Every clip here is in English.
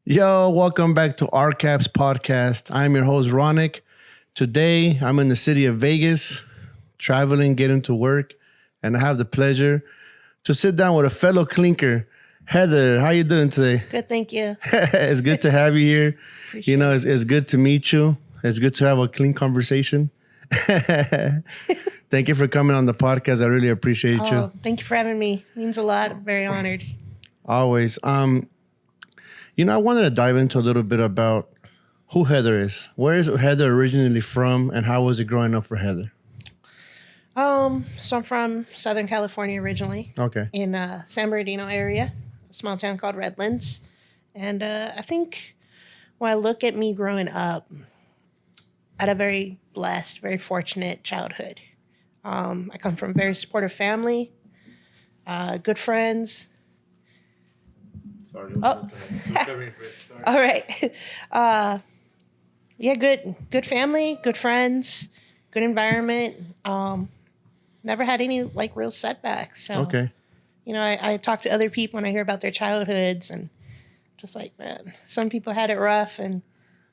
Yo, welcome back to RCAP's podcast. I'm your host, Ronick. Today, I'm in the city of Vegas, traveling, getting to work, and I have the pleasure to sit down with a fellow clinker, Heather. How you doing today? Good, thank you. It's good to have you here. Appreciate It's good to meet you. It's good to have a clean conversation. Thank you for coming on the podcast. I really appreciate you. Oh, thank you for having me. Means a lot. I'm very honored. Always. I wanted to dive into a little bit about who Heather is. Where is Heather originally from, and how was it growing up for Heather? So I'm from Southern California originally. Okay. In San Bernardino area, a small town called Redlands. And I think when I look at me growing up, I had a very blessed, very fortunate childhood. I come from a very supportive family, good friends. Sorry. Oh. All right. Good family, good friends, good environment. Never had any real setbacks. So, Okay. I talk to other people and I hear about their childhoods and just man, some people had it rough and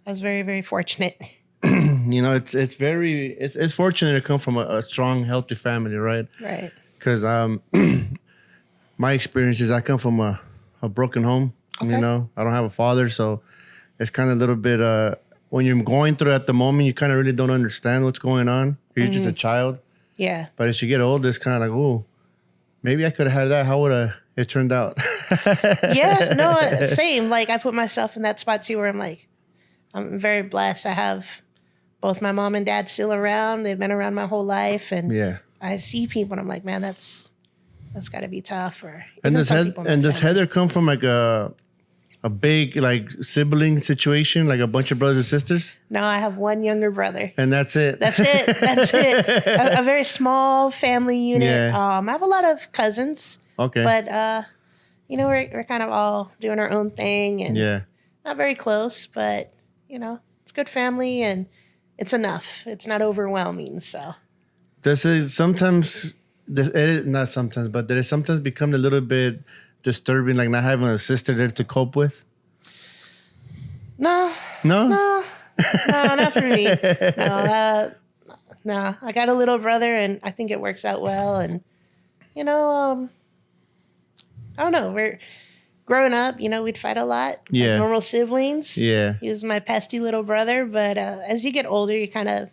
I was very, very fortunate. It's fortunate to come from a strong, healthy family, right? Right. Because my experience is I come from a broken home. Okay. I don't have a father, so it's kind of a little bit when you're going through it at the moment, you kind of really don't understand what's going on. You're just a child. Yeah. But as you get older, it's kind of like, oh, maybe I could have had that. How would it turned out? Yeah, no, same. I put myself in that spot too where I'm very blessed. I have both my mom and dad still around. They've been around my whole life. And Yeah. I see people and I'm like, man, that's got to be tough. And does Heather come from a big sibling situation, like a bunch of brothers and sisters? No, I have one younger brother. And that's it. That's it. A very small family unit. Yeah. I have a lot of cousins. Okay. But we're kind of all doing our own thing and Yeah. not very close, but it's good family and it's enough. It's not overwhelming. So Does it sometimes? Not sometimes, but did it sometimes become a little bit disturbing, like not having a sister there to cope with? No, not for me. No. I got a little brother, and I think it works out well. And I don't know. We're growing up. We'd fight a lot. Yeah. Like normal siblings. Yeah. He was my pesky little brother. But as you get older, you kind of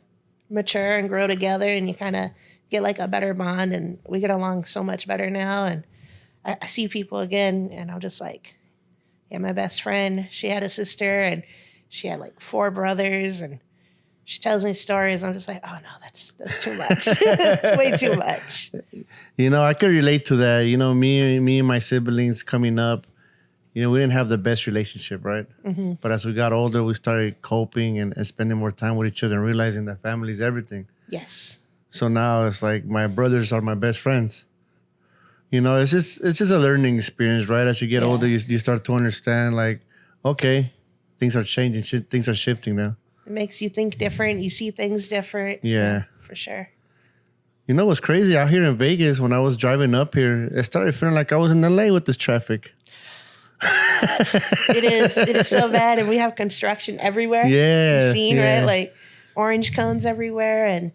mature and grow together, and you kind of get a better bond. And we get along so much better now. And I see people again, and I'm just my best friend, she had a sister, and she had 4 brothers, and she tells me stories. I'm just oh no, that's too much, way too much. I could relate to that. Me and my siblings coming up, we didn't have the best relationship, right? Mm-hmm. But as we got older, we started coping and spending more time with each other and realizing that family is everything. Yes. So now it's my brothers are my best friends. It's just a learning experience, right? As you get older, you start to understand, okay, things are changing, things are shifting now. It makes you think different. You see things different. Yeah. For sure. What's crazy? Out here in Vegas, when I was driving up here, it started feeling like I was in LA with this traffic. It is so bad. And we have construction everywhere. Yeah. You've seen, yeah. right? Orange cones everywhere. And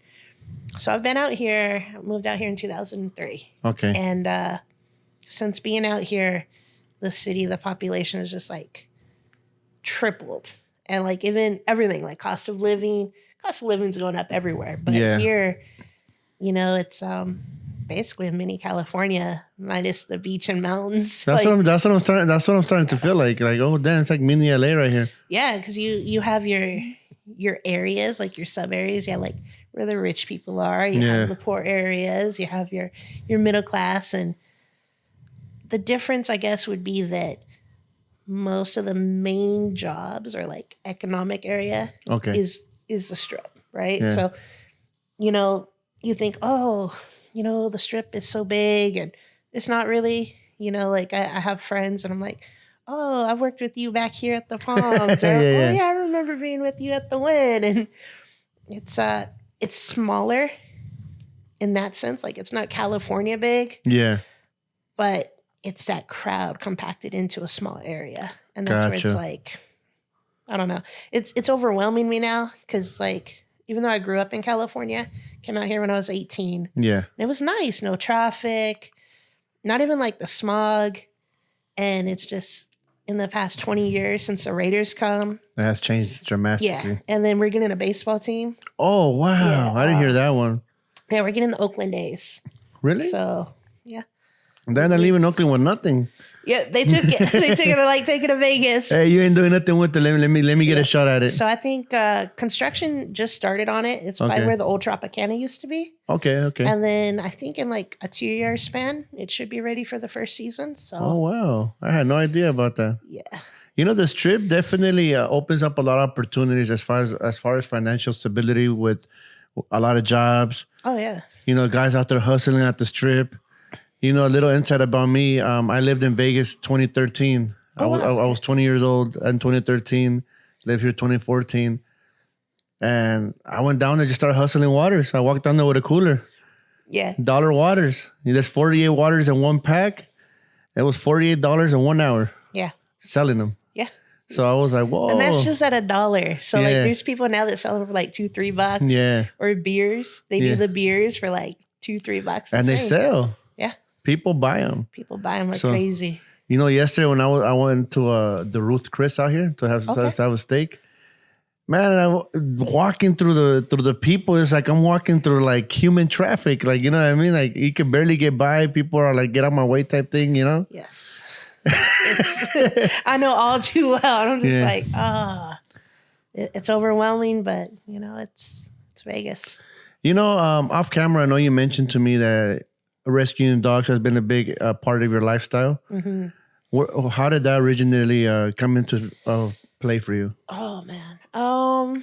so I've been out here, moved out here in 2003. Okay. And since being out here, the city, the population is just tripled. And even everything, cost of living's going up everywhere. But here, it's basically a mini California minus the beach and mountains. That's what I'm starting to feel like. Oh damn, it's like mini LA right here. Yeah, because you have your areas, your sub areas. Yeah, where the rich people are. You have the poor areas. You have your middle class. And the difference, I guess, would be that most of the main jobs or economic area is the strip, right? Yeah. So, you think, the strip is so big and it's not really, I have friends and I'm oh, I've worked with you back here at the Palms. Or, I remember being with you at the Wynn. And it's smaller in that sense. It's not California big. Yeah. But it's that crowd compacted into a small area. And that's where it's Gotcha. like, I don't know. It's overwhelming me now because like even though I grew up in California, came out here when I was 18. Yeah. It was nice, no traffic, not even like the smog. And it's just in the past 20 years since the Raiders come. That has changed dramatically. Yeah. And then we're getting a baseball team. Oh, wow. Yeah, I didn't hear that one. Yeah, we're getting the Oakland A's. Really? So yeah. They're not leaving Oakland with nothing. Yeah, they took it. They took it to like take it to Vegas. Hey, you ain't doing nothing with it. Let me get a shot at it. So I think construction just started on it. It's by Okay. where the old Tropicana used to be. Okay. And then I think in like a 2-year span, it should be ready for the first season. So Oh, wow. I had no idea about that. yeah. You know, this trip definitely opens up a lot of opportunities as far as financial stability with a lot of jobs. Oh yeah. You know, guys out there hustling at the strip. You know, a little insight about me. I lived in Vegas 2013. Oh, wow. I was 20 years old in 2013. Lived here 2014. And I went down there, just started hustling waters. I walked down there with a cooler. Yeah. $1 waters. There's 48 waters in one pack. It was $48 in 1 hour Yeah. selling them. Yeah. So I was like, whoa. And that's just at $1. So like Yeah. there's people now that sell them for like $2-3. Yeah. Or beers. They Yeah. do the beers for like $2-3. And they Insane. sell. Yeah. People buy them. People buy them like So- crazy. You know, yesterday when I went to the Ruth Chris out here to have Okay. to have a steak. Man, walking through the people, it's like I'm walking through like human traffic. Like, you know what I mean? Like you can barely get by. People are like, get out my way type thing, you know? Yes. I know all too well. I'm just Yeah. like, it's overwhelming, but you know, it's Vegas. You know, off camera, I know you mentioned to me that rescuing dogs has been a big part of your lifestyle. Mm-hmm. How did that originally come into play for you? Oh man. I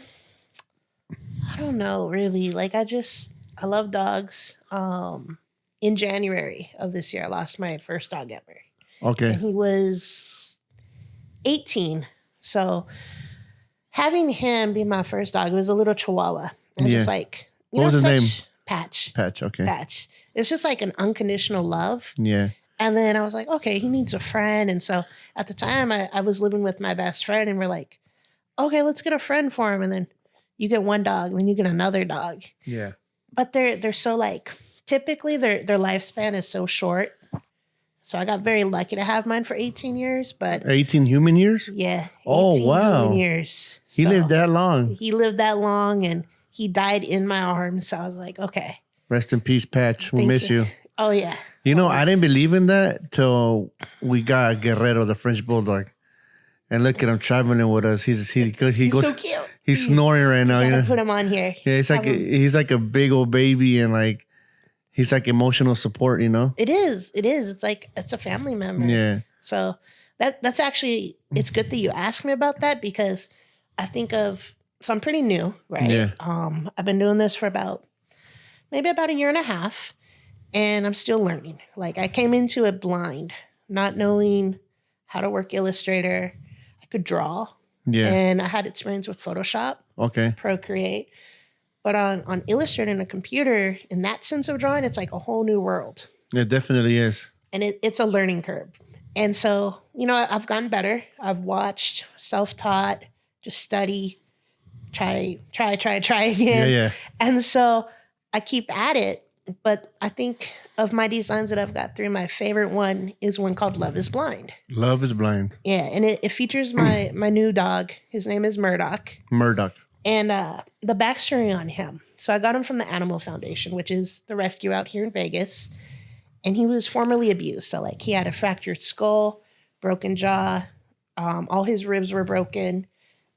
don't know really. Like I love dogs. In January of this year, I lost my first dog ever. Okay. And he was 18. So having him be my first dog, it was a little Chihuahua. And Yeah. just like, What was his name? Patch. Patch. Okay. Patch. It's just like an unconditional love. Yeah. And then I was like, okay, he needs a friend. And so at the time I was living with my best friend and we're like, okay, let's get a friend for him. And then you get one dog, and then you get another dog. Yeah. But they're so like, typically their lifespan is so short. So I got very lucky to have mine for 18 years, but 18 human years? yeah. Oh, 18 wow. human years. He So lived that long. He lived that long and he died in my arms. So I was like, okay. Rest in peace, Patch. We'll Thank miss you. Oh yeah. You know, I didn't believe in that till we got Guerrero, the French bulldog, and look at him traveling with us. He He's goes. so cute. He's snoring right now. You Gotta know. put him on here. Yeah, he's like a big old baby, and like he's like emotional support. You know. It is. It's like it's a family member. Yeah. So that's actually, it's good that you asked me about that because I think of, so I'm pretty new, right? Yeah. I've been doing this for maybe about a year and a half, and I'm still learning. Like I came into it blind, not knowing how to work Illustrator. I could draw, Yeah. and I had experience with Photoshop, Okay. Procreate. But on Illustrator and a computer, in that sense of drawing, it's like a whole new world. It definitely is. And it's a learning curve. And so, you know, I've gotten better. I've watched, self-taught, just study, try again. Yeah. And so I keep at it. But I think of my designs that I've got through, my favorite one is one called Love is Blind. Love is blind. Yeah. And it features my new dog. His name is Murdoch. Murdoch. And the backstory on him. So I got him from the Animal Foundation, which is the rescue out here in Vegas. And he was formerly abused. So like he had a fractured skull, broken jaw, all his ribs were broken,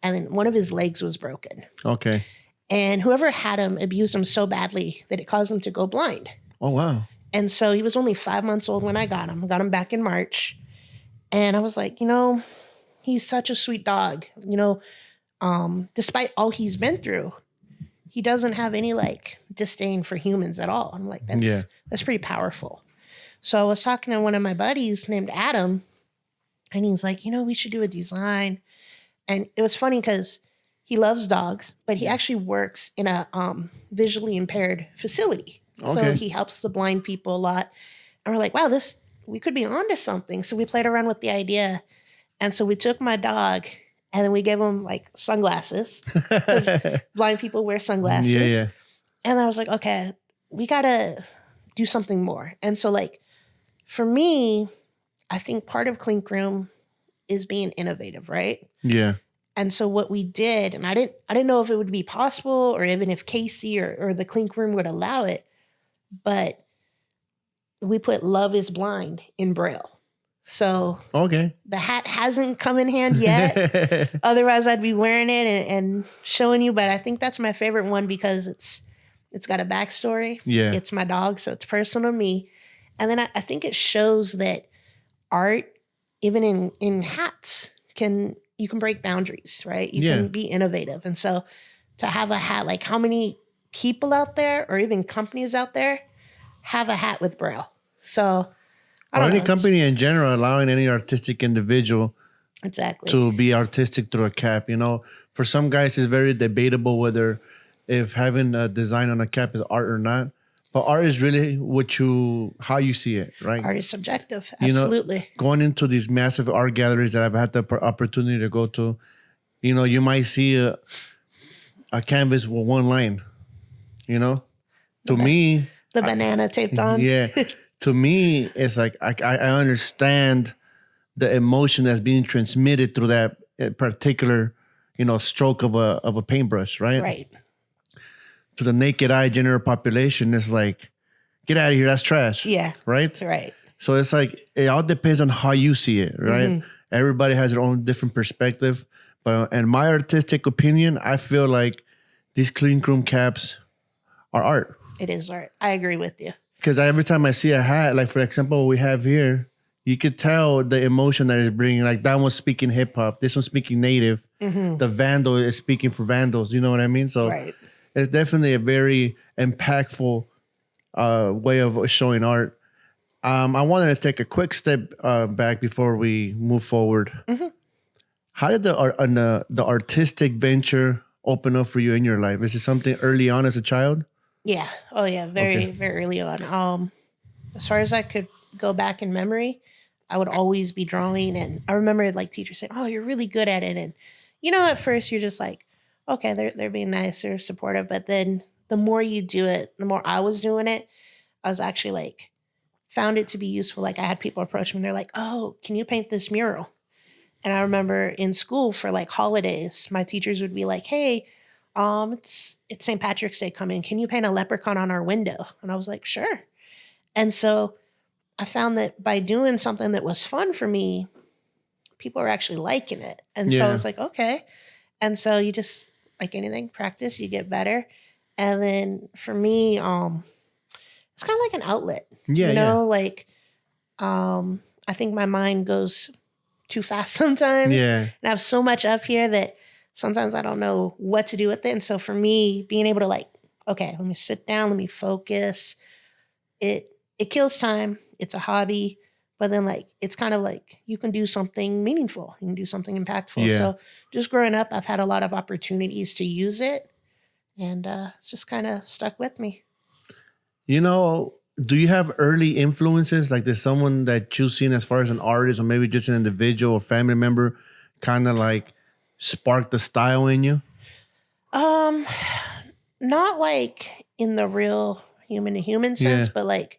and then one of his legs was broken. Okay. And whoever had him abused him so badly that it caused him to go blind. Oh wow. And so he was only 5 months old when I got him. I got him back in March. And I was like, you know, he's such a sweet dog. You know, despite all he's been through, he doesn't have any like disdain for humans at all. I'm like, that's pretty powerful. So I was talking to one of my buddies named Adam, and he's like, you know, we should do a design. And it was funny because he loves dogs, but he actually works in a visually impaired facility. So Okay. he helps the blind people a lot. And we're like, wow, we could be onto something. So we played around with the idea. And so we took my dog and then we gave him like sunglasses because blind people wear sunglasses. Yeah, yeah. And I was like, okay, we got to do something more. And so like for me, I think part of Clink Room is being innovative, right? Yeah. And so what we did, and I didn't know if it would be possible or even if Casey or the Clink Room would allow it, but we put "Love is Blind" in Braille. So Okay. the hat hasn't come in hand yet. Otherwise, I'd be wearing it and showing you. But I think that's my favorite one because it's got a backstory. Yeah. It's my dog, so it's personal to me. And then I think it shows that art, even in hats, you can break boundaries, right? You can be innovative. And so to have a hat, like how many people out there or even companies out there have a hat with Braille? So I don't know. Any company in general allowing any artistic individual exactly to be artistic through a cap. You know, for some guys, it's very debatable whether if having a design on a cap is art or not. But art is really how you see it, right? Art is subjective. Absolutely. You know, going into these massive art galleries that I've had the opportunity to go to, you know, you might see a canvas with one line, you know? To me... The banana taped on. Yeah. To me, it's like I understand the emotion that's being transmitted through that particular, you know, stroke of a paintbrush, right? Right. To the naked eye general population, it's like, get out of here, that's trash. Yeah. Right? Right. So it's like, it all depends on how you see it, right? Mm-hmm. Everybody has their own different perspective. But in my artistic opinion, I feel like these Clink Room caps are art. It is art. I agree with you. Because every time I see a hat, like for example, what we have here, you could tell the emotion that it's bringing. Like that one's speaking hip hop, this one's speaking native. Mm-hmm. The Vandal is speaking for Vandals. You know what I mean? So it's definitely a very impactful way of showing art. I wanted to take a quick step back before we move forward. Mm-hmm. How did the artistic venture open up for you in your life? Is it something early on as a child? Yeah. Oh, yeah. Very early on. As far as I could go back in memory, I would always be drawing. And I remember like teachers saying, "Oh, you're really good at it." And, you know, at first you're just like, okay, they're being nice, they're supportive. But then the more you do it, the more I was doing it, I was actually like, found it to be useful. Like I had people approach me and they're like, "Oh, can you paint this mural?" And I remember in school for like holidays, my teachers would be like, "Hey, it's St. Patrick's Day coming. Can you paint a leprechaun on our window?" And I was like, "Sure." And so I found that by doing something that was fun for me, people were actually liking it. And so I was like, okay. And so you just, like anything, practice, you get better. And then for me, it's kind of like an outlet. Yeah. You know, like I think my mind goes too fast sometimes. Yeah. And I have so much up here that sometimes I don't know what to do with it. And so for me, being able to like, okay, let me sit down, let me focus. It kills time. It's a hobby. But then like, it's kind of like you can do something meaningful. You can do something impactful. Yeah. So just growing up, I've had a lot of opportunities to use it. And it's just kind of stuck with me. You know, do you have early influences? Like there's someone that you've seen as far as an artist or maybe just an individual or family member kind of like spark the style in you? Not like in the real human to human sense, but like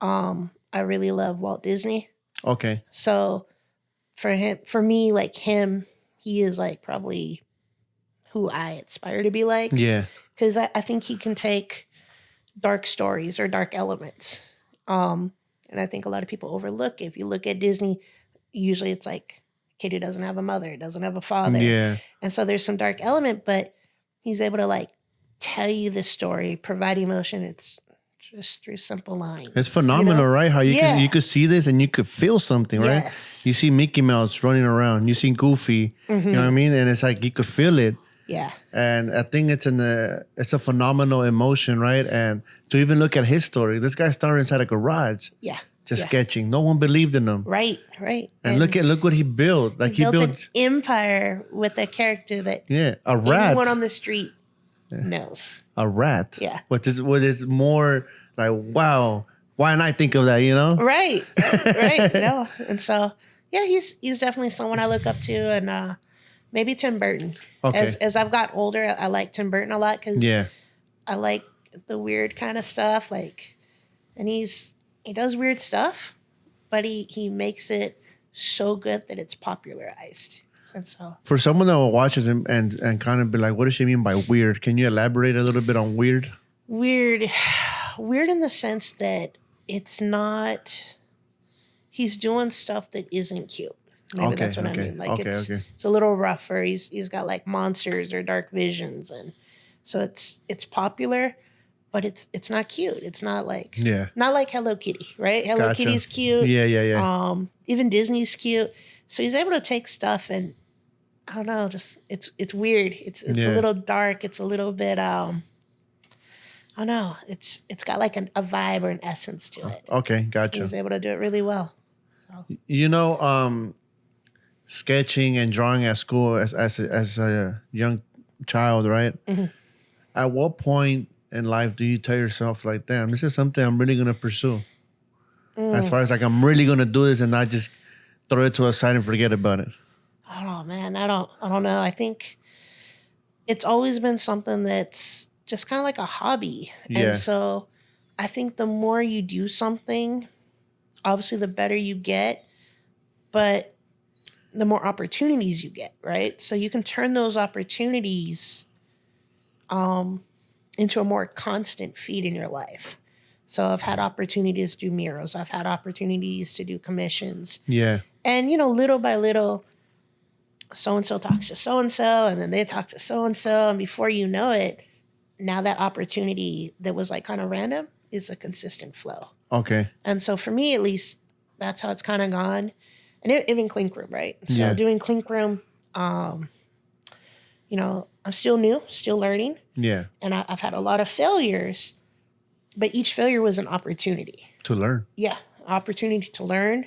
I really love Walt Disney. Okay. So for me, like him, he is like probably who I aspire to be like. Yeah. Because I think he can take dark stories or dark elements. And I think a lot of people overlook. If you look at Disney, usually it's like a kid who doesn't have a mother, doesn't have a father. Yeah. And so there's some dark element, but he's able to like tell you the story, provide emotion. It's just through simple lines. It's phenomenal, right? How you could see this and you could feel something, right? Yes. You see Mickey Mouse running around. You see Goofy. Mm-hmm. You know what I mean? And it's like you could feel it. Yeah. And I think it's a phenomenal emotion, right? And to even look at his story, this guy started inside a garage. Yeah. Just sketching. No one believed in him. Right, right. And look what he built. Like he built an empire with a character that a rat. Anyone on the street knows. A rat. Yeah. What is more like, wow, why didn't I think of that, you know? Right. Right. And so Yeah, he's definitely someone I look up to, and maybe Tim Burton. Okay. As I've got older, I like Tim Burton a lot because Yeah. I like the weird kind of stuff. And he does weird stuff, but he makes it so good that it's popularized. And so For someone that watches and kind of be like, what does she mean by weird? Can you elaborate a little bit on weird? weird, weird in the sense that it's not. He's doing stuff that isn't cute. Maybe Okay. that's what I Okay. mean. Like Okay. Okay. it's a little rougher. He's got like monsters or dark visions, and so it's popular, but it's not cute. It's not like Yeah. not like Hello Kitty, right? Hello Gotcha. Kitty's cute. Yeah. Yeah. Yeah. Even Disney's cute. So he's able to take stuff and I don't know, just it's weird. It's a Yeah. little dark. It's a little bit I don't know. It's got like a vibe or an essence to it. Okay. Gotcha. He's able to do it really well. So You know, sketching and drawing at school as a young child, right? Mhm. At what point in life do you tell yourself like, damn, this is something I'm really gonna pursue? As far as like I'm really gonna do this and not just throw it to a side and forget about it. I don't know, man. I don't know. I think it's always been something that's just kind of like a hobby. Yeah. And so I think the more you do something, obviously the better you get, but the more opportunities you get, right? So you can turn those opportunities into a more constant feed in your life. So I've had opportunities to do murals. I've had opportunities to do commissions. Yeah. And, little by little, so-and-so talks to so-and-so, and then they talk to so-and-so. And before you know it, now that opportunity that was like kind of random is a consistent flow. Okay. And so for me, at least, that's how it's kind of gone. And even Clink Room, right? So Yeah. doing Clink Room, I'm still new, still learning. Yeah. And I've had a lot of failures, but each failure was an opportunity. To learn. Yeah, opportunity to learn,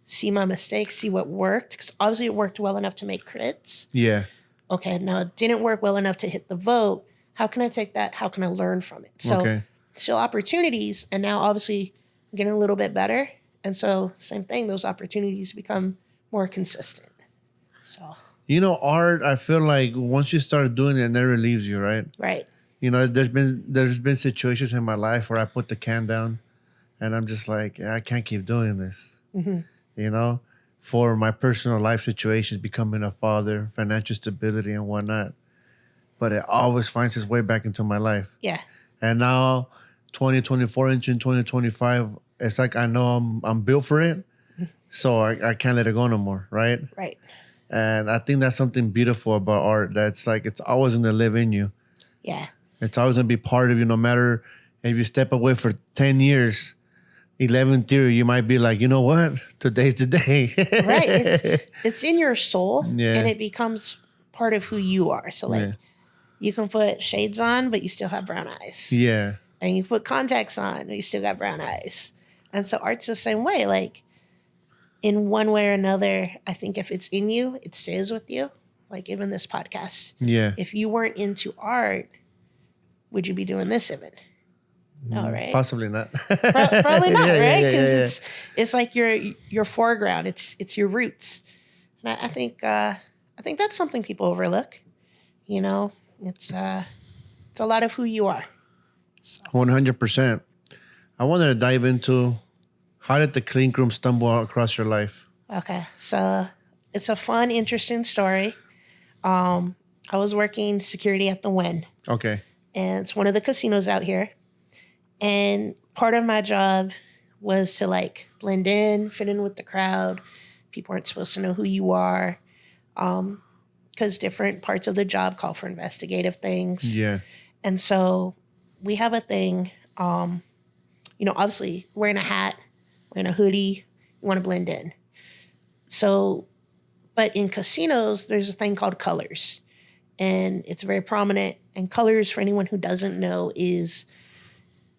see my mistakes, see what worked. Because obviously it worked well enough to make crits. Yeah. Okay, now it didn't work well enough to hit the vote. How can I take that? How can I learn from it? So Okay. still opportunities. And now obviously I'm getting a little bit better. And so same thing, those opportunities become more consistent. So, You know, art, I feel like once you start doing it, it never leaves you, right? right. You know, there's been situations in my life where I put the can down and I'm just like, I can't keep doing this. Mm-hmm. You know, for my personal life situations, becoming a father, financial stability and whatnot. But it always finds its way back into my life. Yeah. And now 2024 into 2025, it's like I know I'm built for it. So I can't let it go no more, right? Right. And I think that's something beautiful about art. That's like it's always gonna live in you. Yeah. It's always gonna be part of you, no matter if you step away for 10 years, 11th year, you might be like, you know what? Today's the day. Right. It's in your soul Yeah. and it becomes part of who you are. So like Yeah. you can put shades on, but you still have brown eyes. Yeah. And you put contacts on and you still got brown eyes. And so art's the same way. Like in one way or another, I think if it's in you, it stays with you. Like even this podcast. Yeah. If you weren't into art, would you be doing this even? No, right? Possibly not. Probably not, Yeah, right? yeah, Because yeah, it's like your foreground. It's your roots. And I think that's something people overlook. It's a lot of who you are. So 100%. I wanted to dive into how did the Clink Room stumble across your life? okay, so it's a fun, interesting story. I was working security at the Wynn, Okay. and it's one of the casinos out here. And part of my job was to like blend in, fit in with the crowd. People aren't supposed to know who you are, because different parts of the job call for investigative things. Yeah. And so we have a thing, obviously wearing a hat, wearing a hoodie, you want to blend in. So, but in casinos, there's a thing called colors. And it's very prominent. And colors, for anyone who doesn't know, is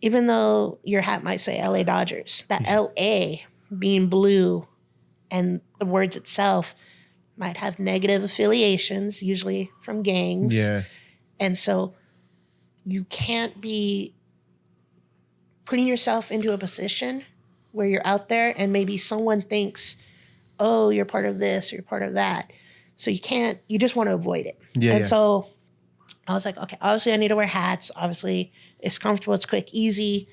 even though your hat might say LA Dodgers, that LA being blue and the words itself might have negative affiliations, usually from gangs. Yeah. And so you can't be putting yourself into a position where you're out there and maybe someone thinks, oh, you're part of this, or you're part of that. So you just want to avoid it. Yeah. And so I was like, okay, obviously I need to wear hats. Obviously it's comfortable, it's quick, easy.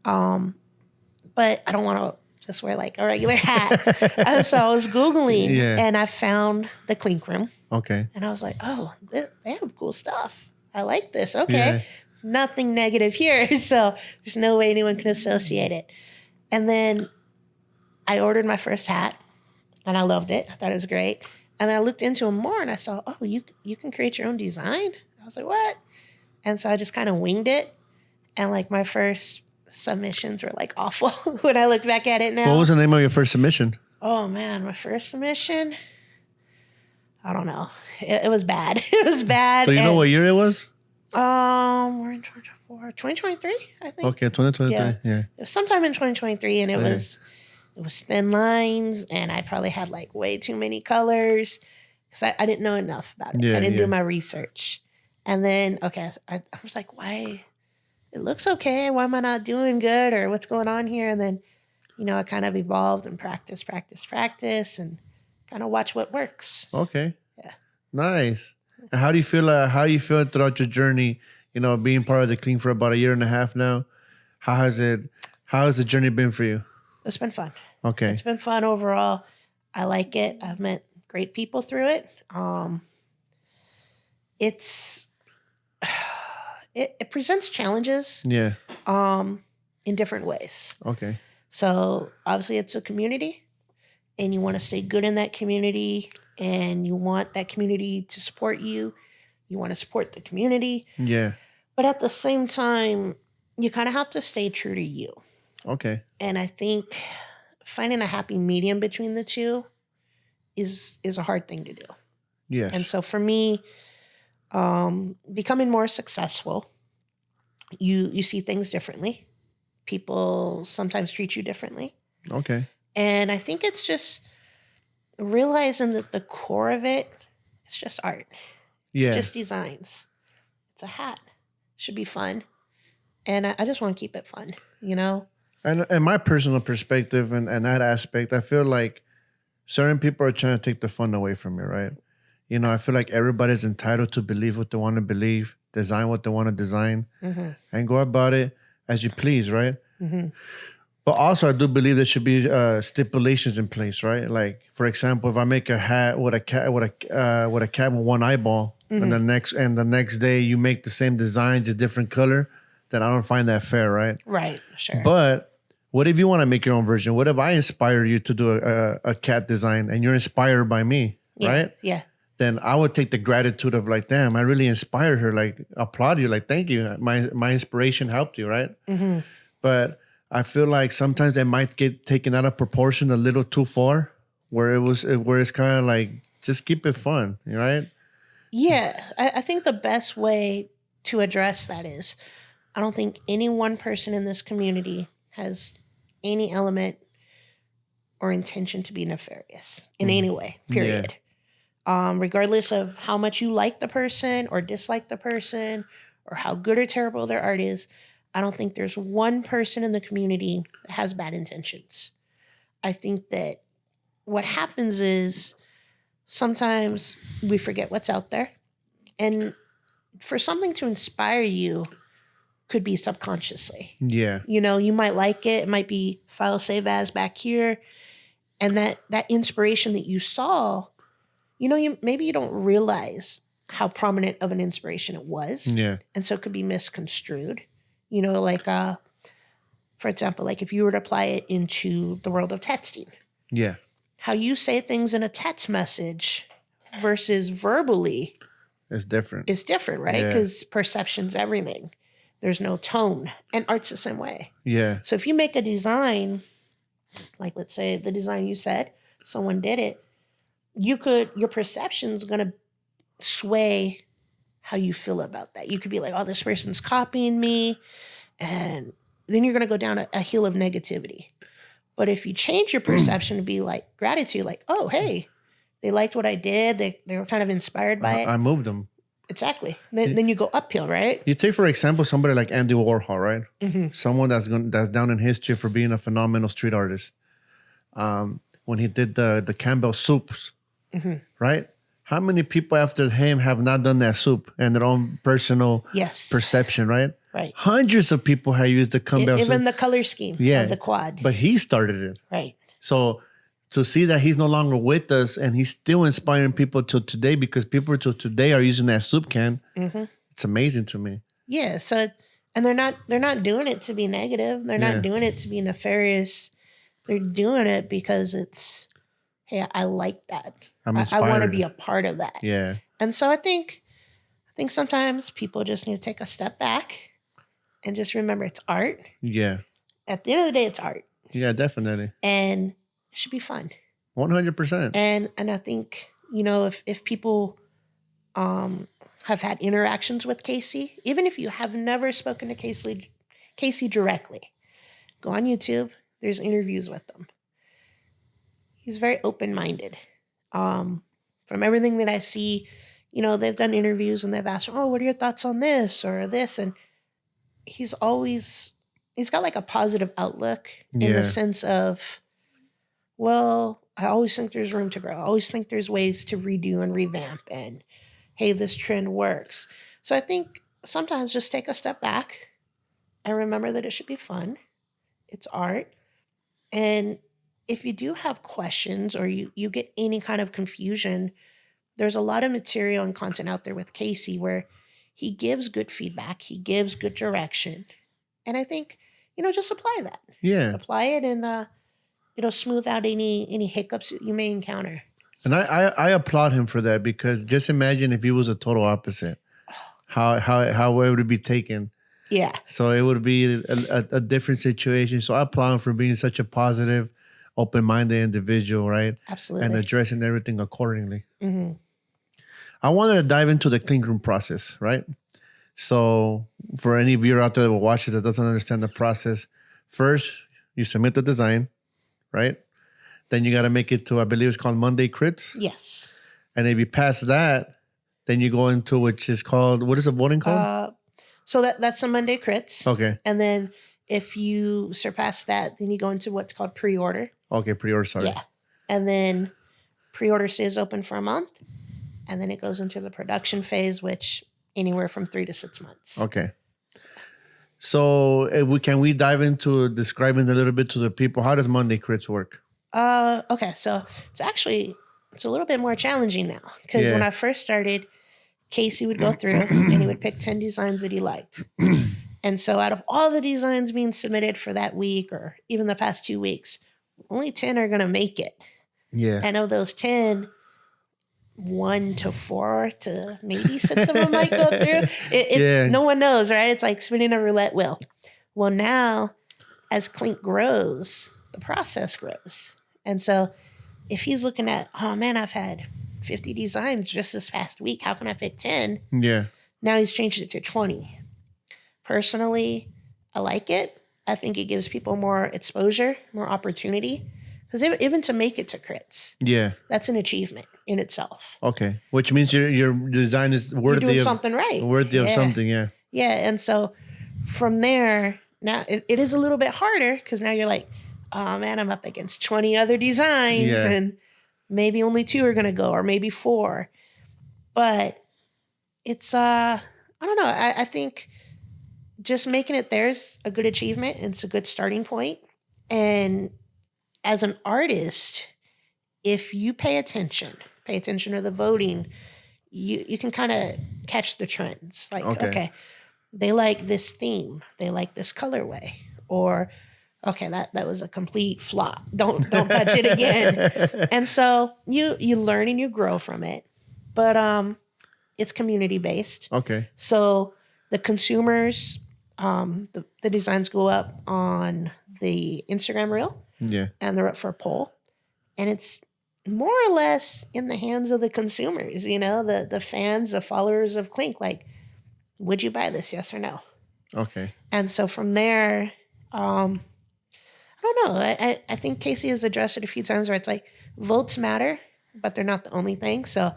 But I don't want to just wear like a regular hat. And so I was Googling and I found the Clink Room. Okay. And I was like, oh, they have cool stuff. I like this. Okay. Nothing negative here. So there's no way anyone can associate it. And then I ordered my first hat and I loved it. I thought it was great. And then I looked into them more and I saw, oh, you can create your own design. I was like, what? And so I just kind of winged it. And like my first submissions were like awful when I look back at it now. What was the name of your first submission? Oh man, my first submission? I don't know. It was bad. It was bad. So you know what year it was? We're in 2023, I think. Okay, 2023. Yeah. It was sometime in 2023 and it was thin lines and I probably had like way too many colors because I didn't know enough about it. I didn't do my research. And then, okay, I was like, why? It looks okay. Why am I not doing good or what's going on here? And then, I kind of evolved and practice and kind of watch what works. Okay. Yeah. Nice. And how do you feel? How do you feel throughout your journey? Being part of the Clean for about a year and a half now. How has the journey been for you? It's been fun. Okay. It's been fun overall. I like it. I've met great people through it. It presents challenges. Yeah. In different ways. Okay. So obviously it's a community and you want to stay good in that community and you want that community to support you. You want to support the community. Yeah. But at the same time, you kind of have to stay true to you. Okay. And I think finding a happy medium between the two is a hard thing to do. Yes. And so for me, becoming more successful, you see things differently. People sometimes treat you differently. Okay. And I think it's just realizing that the core of it, it's just art. Yeah. It's just designs. It's a hat. Should be fun. And I just want to keep it fun, And my personal perspective and that aspect, I feel like certain people are trying to take the fun away from me, right? I feel like everybody's entitled to believe what they want to believe, design what they want to design, and go about it as you please, right? Mm-hmm. But also, I do believe there should be stipulations in place, right? Like, for example, if I make a hat with a cat with one eyeball, and the next day you make the same design, just different color, then I don't find that fair, right? Right, sure. But what if you want to make your own version? What if I inspire you to do a cat design and you're inspired by me, right? Yeah. Then I would take the gratitude of like, damn, I really inspired her. Like, applaud you. Like, thank you. My inspiration helped you, right? Mm-hmm. But I feel like sometimes it might get taken out of proportion a little too far, where it's kind of like, just keep it fun, right? Yeah, I think the best way to address that is, I don't think any one person in this community has any element or intention to be nefarious in any way, period. Yeah. Regardless of how much you like the person or dislike the person or how good or terrible their art is, I don't think there's one person in the community that has bad intentions. I think that what happens is sometimes we forget what's out there. And for something to inspire you could be subconsciously. Yeah. You might like it. It might be file save as back here. And that inspiration that you saw, maybe you don't realize how prominent of an inspiration it was. Yeah. And so it could be misconstrued. For example, like if you were to apply it into the world of texting. Yeah. How you say things in a text message versus verbally. It's different. It's different, right? Because perception's everything. There's no tone. And art's the same way. Yeah. So if you make a design, like let's say the design you said, someone did it, your perception's going to sway how you feel about that. You could be like, oh, this person's copying me. And then you're going to go down a hill of negativity. But if you change your perception to be like gratitude, like, oh, hey, they liked what I did. They were kind of inspired by it. I moved them. Exactly. Then you go uphill, right? You take, for example, somebody like Andy Warhol, right? Mm-hmm. Someone that's down in history for being a phenomenal street artist. when he did the Campbell soups, right? How many people after him have not done that soup and their own personal Yes. perception, right? Right. Hundreds of people have used the Campbell soup. Even the color scheme of the quad. But he started it. Right. So to see that he's no longer with us and he's still inspiring people till today because people till today are using that soup can, it's amazing to me. Yeah. So, and they're not doing it to be negative. They're not doing it to be nefarious. They're doing it because it's, hey, I like that. I want to be a part of that. Yeah. And so I think sometimes people just need to take a step back and just remember it's art. Yeah. At the end of the day, it's art. Yeah, definitely. And it should be fun. 100%. And I think, if people have had interactions with Casey, even if you have never spoken to Casey directly, go on YouTube. There's interviews with them. He's very open-minded. From everything that I see, they've done interviews and they've asked, oh, what are your thoughts on this or this? And he's got like a positive outlook in the sense of, well, I always think there's room to grow. I always think there's ways to redo and revamp. And hey, this trend works. So I think sometimes just take a step back and remember that it should be fun. It's art. And if you do have questions or you get any kind of confusion, there's a lot of material and content out there with Casey where he gives good feedback. He gives good direction. And I think, just apply that. Yeah. Apply it and it'll smooth out any hiccups that you may encounter. And I applaud him for that because just imagine if he was a total opposite, how it would be taken. Yeah. So it would be a different situation. So I applaud him for being such a positive, open-minded individual, right? Absolutely. And addressing everything accordingly. Mm-hmm. I wanted to dive into the Clink Room process, right? So for any viewer out there that watches that doesn't understand the process, first you submit the design, right? Then you got to make it to, I believe it's called Monday Crits. Yes. And if you pass that, then you go into which is called, what is the voting called? So that's a Monday Crits. Okay. And then if you surpass that, then you go into what's called pre-order. Okay, pre-order, sorry. Yeah. And then pre-order stays open for a month. And then it goes into the production phase, which anywhere from 3 to 6 months. Okay. So can we dive into describing a little bit to the people? How does Monday Crits work? Okay. So it's a little bit more challenging now because when I first started, Casey would go through and he would pick 10 designs that he liked. And so out of all the designs being submitted for that week or even the past 2 weeks, only 10 are going to make it. Yeah. And of those 10, 1 to 4 to maybe 6 of them might go through. No one knows, right? It's like spinning a roulette wheel. Well, now as Clink grows, the process grows. And so if he's looking at, oh man, I've had 50 designs just this past week. How can I pick 10? Yeah. Now he's changed it to 20. Personally, I like it. I think it gives people more exposure, more opportunity. Because even to make it to crits, that's an achievement in itself. Okay, which means your design is worthy You're doing of something right. Worthy of something, yeah. Yeah, and so from there, now it is a little bit harder because now you're like, oh man, I'm up against 20 other designs and maybe only 2 are going to go or maybe 4. But it's, I don't know. I think just making it there's a good achievement. And it's a good starting point. And as an artist, if you pay attention to the voting, you can kind of catch the trends. Like, okay, they like this theme. They like this colorway. Or, okay, that was a complete flop. Don't touch it again. And so you learn and you grow from it. But it's community based. Okay. So the consumers, the designs go up on the Instagram reel. Yeah. And they're up for a poll. And it's more or less in the hands of the consumers, the fans, the followers of Clink. Like, would you buy this? Yes or no? Okay. And so from there, I don't know. I think Casey has addressed it a few times where it's like votes matter, but they're not the only thing. So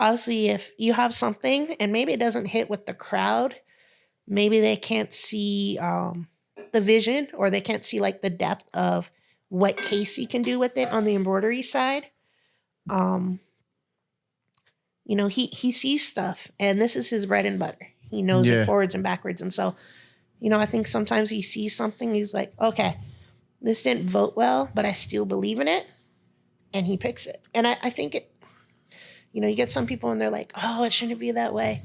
obviously if you have something and maybe it doesn't hit with the crowd, maybe they can't see the vision or they can't see like the depth of what Casey can do with it on the embroidery side. You know, he sees stuff, and this is his bread and butter. He knows it forwards and backwards. And so, you know, I think sometimes he sees something, he's like, okay, this didn't vote well, but I still believe in it. And he picks it. And I think it, you know, you get some people and they're like, oh, it shouldn't be that way.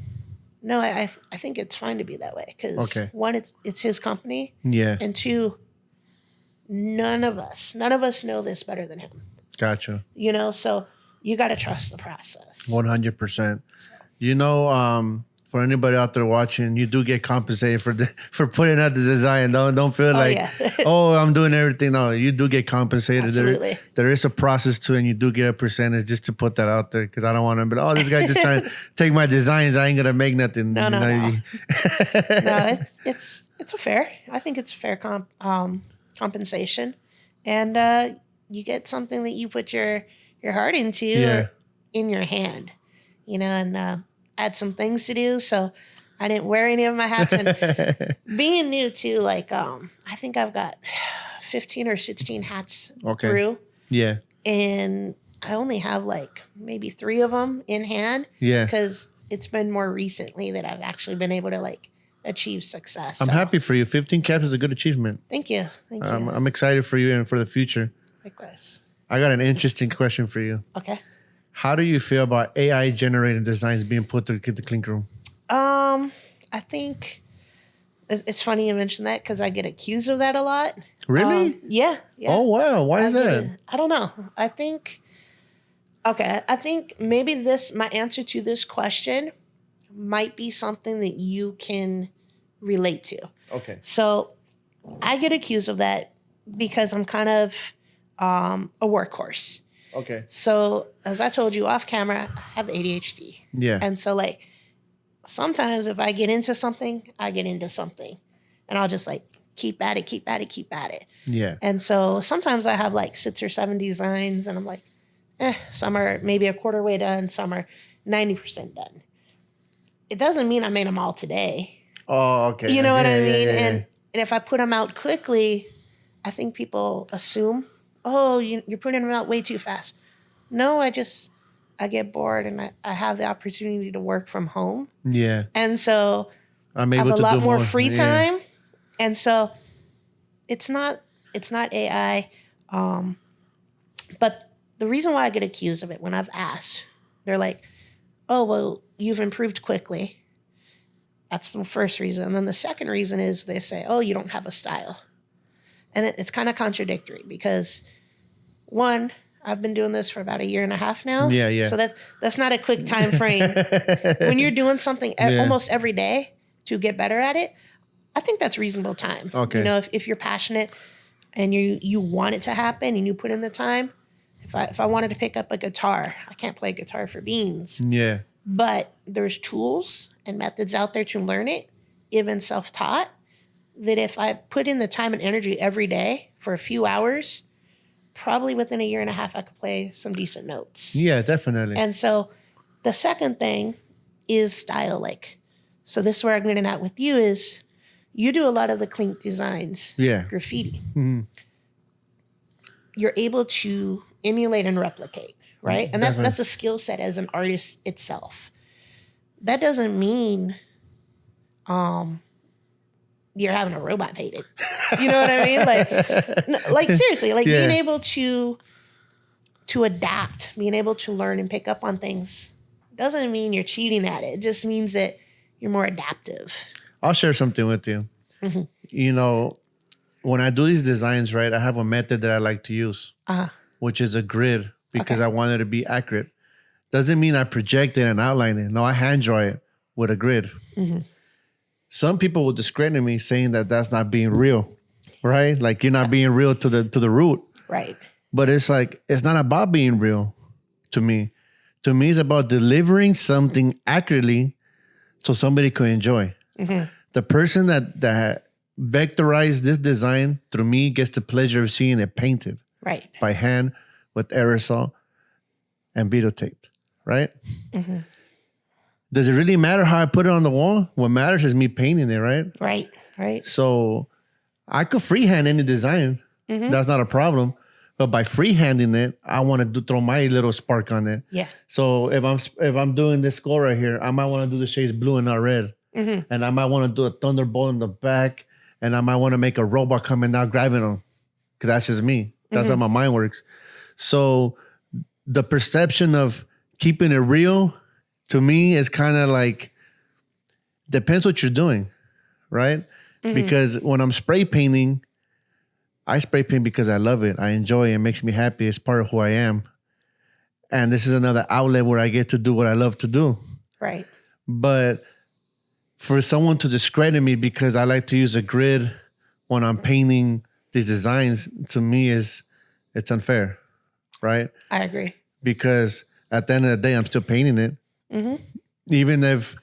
No, I think it's fine to be that way. Because one, it's his company. Yeah. And two, none of us know this better than him. Gotcha. You know, so you got to trust the process. 100%. You know, for anybody out there watching, you do get compensated for putting out the design. Don't feel oh, I'm doing everything. No, you do get compensated. Absolutely. There is a process to it, and you do get a percentage, just to put that out there, because I don't want to be, oh, this guy just trying to take my designs. I ain't gonna make nothing. No. No, it's a fair. I think it's fair compensation, and you get something that you put your heart into in your hand, you know, and. I had some things to do, so I didn't wear any of my hats. And being new too, like I think I've got 15 or 16 hats through. Yeah. And I only have like maybe 3 of them in hand. Yeah. Because it's been more recently that I've actually been able to like achieve success. I'm happy for you. 15 caps is a good achievement. Thank you. Thank you. I'm excited for you and for the future. Likewise. I got an interesting question for you. Okay. How do you feel about AI generated designs being put through the Clink Room? I think it's funny you mentioned that, because I get accused of that a lot. Really? Yeah. Oh, wow. Why is that? I don't know. I think maybe my answer to this question might be something that you can relate to. Okay. So I get accused of that because I'm kind of a workhorse. Okay. So as I told you off camera, I have ADHD. Yeah. And so like sometimes if I get into something, I get into something, and I'll just like keep at it. Yeah. And so sometimes I have like 6 or 7 designs, and I'm like, some are maybe a quarter way done, some are 90% done. It doesn't mean I made them all today. Oh, okay. You know what I mean? And if I put them out quickly, I think people assume, oh, you're putting them out way too fast. No, I get bored, and I have the opportunity to work from home. Yeah. And so I have a lot more free time. And so it's not AI. But the reason why I get accused of it, when I've asked, they're like, oh, well, you've improved quickly. That's the first reason. And then the second reason is they say, oh, you don't have a style. And it's kind of contradictory, because one, I've been doing this for about 1.5 years now. Yeah, yeah. So that's not a quick time frame. When you're doing something almost every day to get better at it, I think that's reasonable time. Okay. You know, if you're passionate and you want it to happen and you put in the time. If I wanted to pick up a guitar, I can't play guitar for beans. Yeah. But there's tools and methods out there to learn it, even self-taught, that if I put in the time and energy every day for a few hours, probably within 1.5 years, I could play some decent notes. Yeah, definitely. And so the second thing is style. Like, so this is where I'm getting at with you is you do a lot of the Clink designs. Yeah. Graffiti. Mm-hmm. You're able to emulate and replicate, right? And that's a skill set as an artist itself. That doesn't mean you're having a robot painted. You know what I mean? Like seriously, like being able to adapt, being able to learn and pick up on things doesn't mean you're cheating at it. It just means that you're more adaptive. I'll share something with you. Mm-hmm. You know, when I do these designs, right, I have a method that I like to use, which is a grid, because I want it to be accurate. Doesn't mean I project it and outline it. No, I hand draw it with a grid. Mm-hmm. Some people will discredit me saying that that's not being real, right? Like you're not being real to the root. Right. But it's like, it's not about being real to me. To me, it's about delivering something accurately so somebody could enjoy. Mm-hmm. The person that vectorized this design through me gets the pleasure of seeing it painted. Right. By hand with aerosol and videotaped, right? Mm-hmm. Does it really matter how I put it on the wall? What matters is me painting it, right? Right, right. So I could freehand any design, That's not a problem. But by freehanding it, I want to throw my little spark on it. Yeah. So if I'm doing this score right here, I might want to do the shades blue and not red. And I might want to do a thunderbolt in the back, and I might want to make a robot coming out grabbing them, because that's just me. That's how my mind works. So the perception of keeping it real to me is kind of like, depends what you're doing, right? Because when I'm spray painting, I spray paint because I love it. I enjoy it. It makes me happy. It's part of who I am. And this is another outlet where I get to do what I love to do. Right. But for someone to discredit me because I like to use a grid when I'm painting these designs, to me it's unfair, right? I agree. Because at the end of the day, I'm still painting it. Even if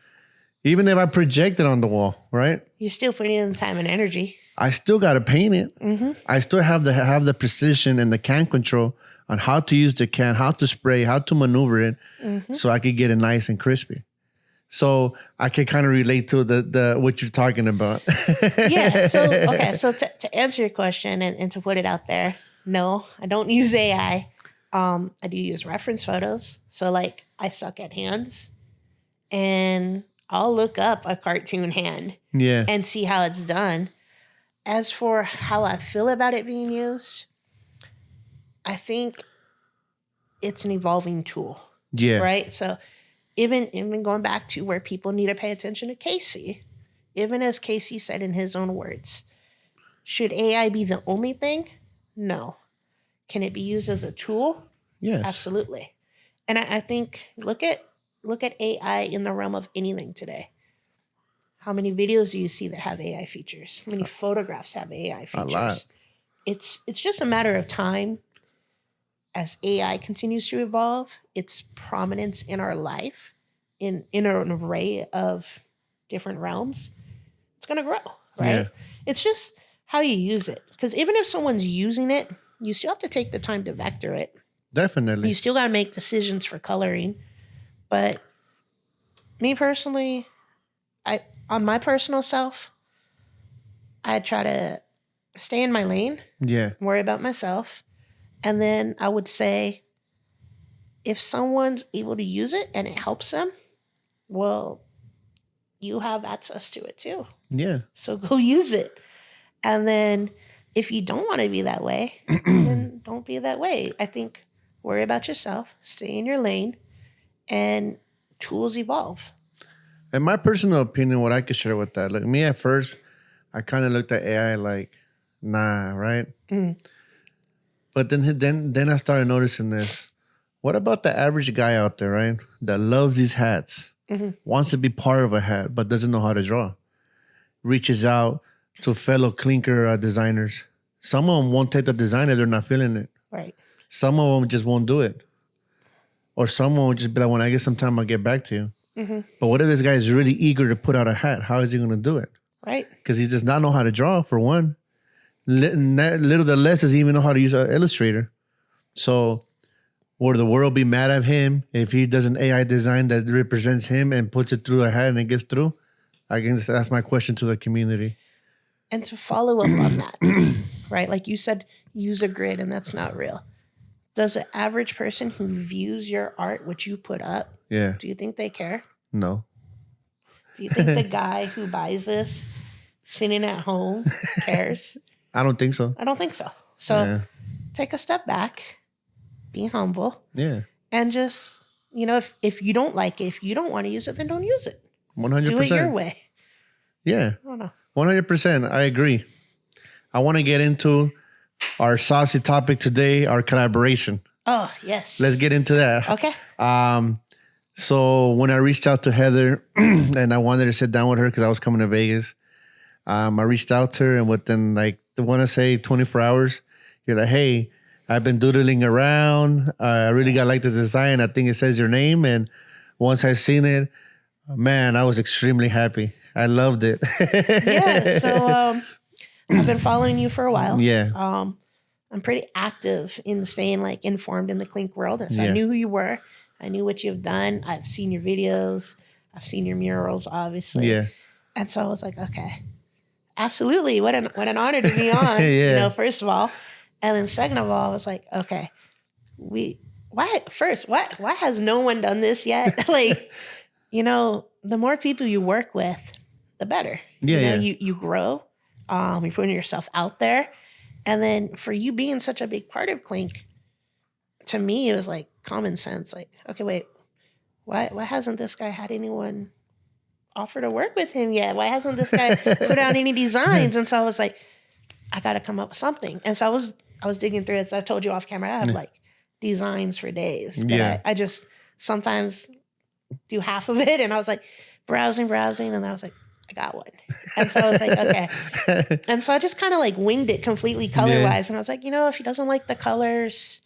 I project it on the wall, right? You're still putting in the time and energy. I still got to paint it. I still have the precision and the can control on how to use the can, how to spray, how to maneuver it, so I could get it nice and crispy. So I can kind of relate to the what you're talking about. Yeah. So okay. So to answer your question and to put it out there, no, I don't use AI. I do use reference photos. So like I suck at hands, and I'll look up a cartoon hand and see how it's done. As for how I feel about it being used, I think it's an evolving tool. Yeah. Right. So even going back to where people need to pay attention to Casey, even as Casey said in his own words, should AI be the only thing? No. Can it be used as a tool? Yes. Absolutely. And I think look at AI in the realm of anything today. How many videos do you see that have AI features? How many photographs have AI features? A lot. It's just a matter of time as AI continues to evolve, its prominence in our life, in an array of different realms, it's going to grow, right? Yeah. It's just how you use it. Because even if someone's using it, you still have to take the time to vector it. Definitely. You still got to make decisions for coloring. But me personally, on my personal self, I try to stay in my lane, worry about myself. And then I would say, if someone's able to use it and it helps them, well, you have access to it too. Yeah. So go use it. And then if you don't want to be that way, then don't be that way. I think worry about yourself, stay in your lane, and tools evolve. In my personal opinion, what I could share with that, like me at first, I kind of looked at AI like, nah, right? But then I started noticing this. What about the average guy out there, right? That loves these hats, wants to be part of a hat, but doesn't know how to draw. Reaches out to fellow clinker designers. Some of them won't take the design if they're not feeling it. Right. Some of them just won't do it. Or someone will just be like, when I get some time, I'll get back to you. But what if this guy is really eager to put out a hat? How is he going to do it? Right. Because he does not know how to draw, for one. Little the less does he even know how to use an Illustrator. So would the world be mad at him if he does an AI design that represents him and puts it through a hat and it gets through? I guess that's my question to the community. And to follow up on that, right? Like you said, use a grid, and that's not real. Does the average person who views your art, which you put up, do you think they care? No. Do you think the guy who buys this sitting at home cares? I don't think so. I don't think so. So take a step back, be humble. Yeah. And just, if you don't like it, if you don't want to use it, then don't use it. 100%. Do it your way. Yeah. I don't know. 100%. I agree. I want to get into our saucy topic today, our collaboration. Oh, yes. Let's get into that. Okay. So when I reached out to Heather and I wanted to sit down with her because I was coming to Vegas, I reached out to her, and within I want to say 24 hours, you're like, hey, I've been doodling around. I really got like the design. I think it says your name. And once I seen it, man, I was extremely happy. I loved it. Yeah. So I've been following you for a while. Yeah. I'm pretty active in staying informed in the Clink world. And so I knew who you were. I knew what you've done. I've seen your videos. I've seen your murals, obviously. Yeah. And so I was like, okay, absolutely. What an honor to be on. First of all. And then second of all, I was like, okay, why has no one done this yet? Like, the more people you work with, the better. Yeah, You grow, you're putting yourself out there. And then for you being such a big part of Clink, to me, it was like common sense. Like, okay, wait, why hasn't this guy had anyone offer to work with him yet? Why hasn't this guy put out any designs? And so I was like, I got to come up with something. And so I was digging through it. So I told you off camera, I have like designs for days that I just sometimes do half of it. And I was like browsing. And then I was like, I got one. And so I was like, okay. And so I just kind of like winged it completely color wise. And I was like, if he doesn't like the colors,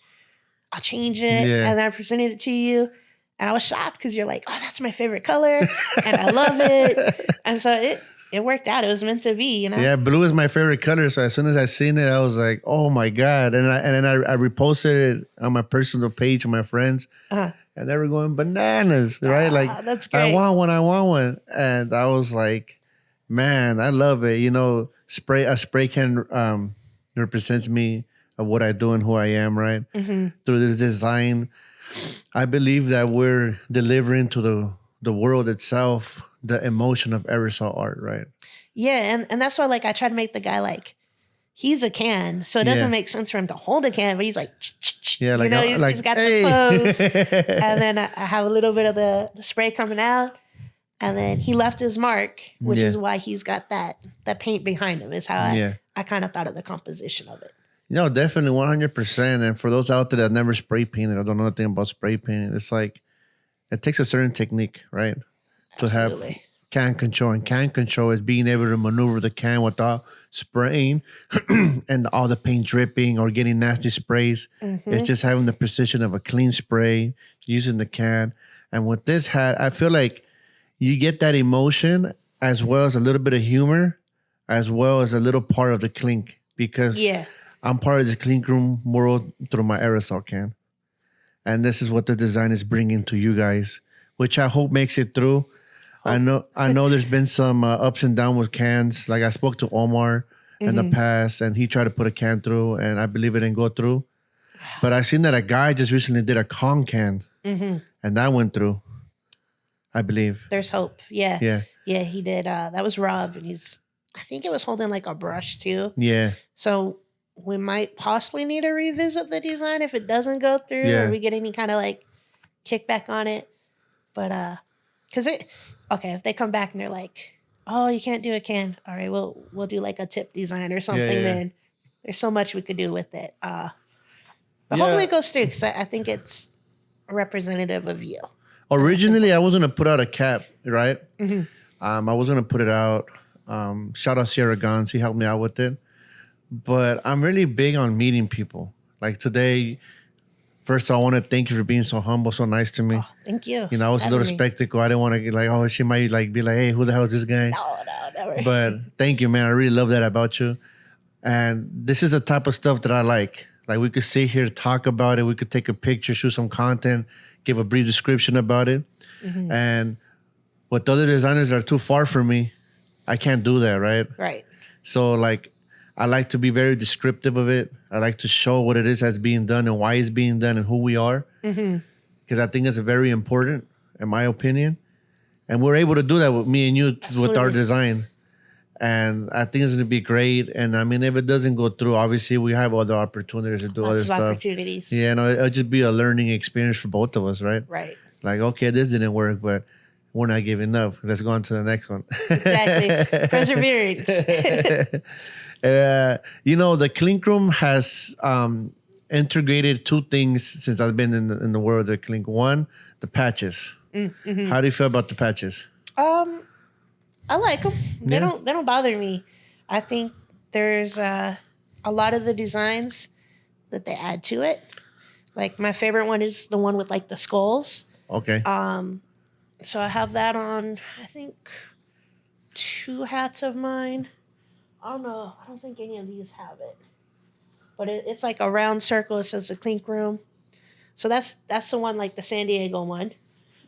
I'll change it. Yeah. And then I presented it to you. And I was shocked because you're like, oh, that's my favorite color. And I love it. And so it worked out. It was meant to be, Yeah, blue is my favorite color. So as soon as I seen it, I was like, oh my God. And then I reposted it on my personal page with my friends. Uh-huh. And they were going bananas, right? Like, that's great. I want one. And I was like, man, I love it. A spray can represents me of what I do and who I am, right? Mm-hmm. Through this design, I believe that we're delivering to the world itself the emotion of aerosol art, right? Yeah, and that's why like I try to make the guy like he's a can, so it doesn't make sense for him to hold a can, but he's like, yeah, like, he's got the pose, and then I have a little bit of the spray coming out, and then he left his mark, which is why he's got that paint behind him. Is how I kind of thought of the composition of it. Definitely 100%. And for those out there that never spray painted or don't know anything about spray painting, it's like it takes a certain technique, right? Absolutely. To have can control. And can control is being able to maneuver the can without spraying and all the paint dripping or getting nasty sprays. Mm-hmm. It's just having the precision of a clean spray, using the can. And with this hat, I feel like you get that emotion as well as a little bit of humor, as well as a little part of the Clink. Because I'm part of the Clink Room world through my aerosol can. And this is what the design is bringing to you guys, which I hope makes it through. I know there's been some ups and downs with cans. Like I spoke to Omar in the past, and he tried to put a can through, and I believe it didn't go through. But I seen that a guy just recently did a Kong can, and that went through, I believe. There's hope. Yeah, he did. That was Rob, and I think it was holding like a brush too. Yeah. So we might possibly need to revisit the design if it doesn't go through, or we get any kind of like kickback on it. But because if they come back and they're like, oh, you can't do a can. All right, we'll do like a tip design or something. Then there's so much we could do with it. But hopefully it goes through because I think it's representative of you. Originally, I was going to put out a cap, right? Mm-hmm. I was going to put it out. Shout out Sierra Guns. He helped me out with it. But I'm really big on meeting people. Like today, first, I want to thank you for being so humble, so nice to me. Oh, thank you. I was a little skeptical. I didn't want to get like, oh, she might like be like, hey, who the hell is this guy? No, never. But thank you, man. I really love that about you. And this is the type of stuff that I like. Like we could sit here, talk about it. We could take a picture, shoot some content, give a brief description about it. Mm-hmm. And with other designers that are too far from me, I can't do that, right? Right. So like, I like to be very descriptive of it. I like to show what it is that's being done and why it's being done and who we are. Because I think it's very important, in my opinion. And we're able to do that with me and you with our design. And I think it's going to be great. And I mean, if it doesn't go through, obviously we have other opportunities to do other stuff. Opportunities. Yeah, it'll just be a learning experience for both of us, right? Right. Like, okay, this didn't work, but we're not giving up. Let's go on to the next one. Exactly. Perseverance. The Clink Room has integrated two things since I've been in the world of the Clink. One, the patches. Mm-hmm. How do you feel about the patches? I like them. They don't bother me. I think there's a lot of the designs that they add to it. Like my favorite one is the one with like the skulls. Okay. So I have that on, I think, 2 hats of mine. I don't know. I don't think any of these have it. But it's like a round circle. It says the Clink Room. So that's the one, like the San Diego one.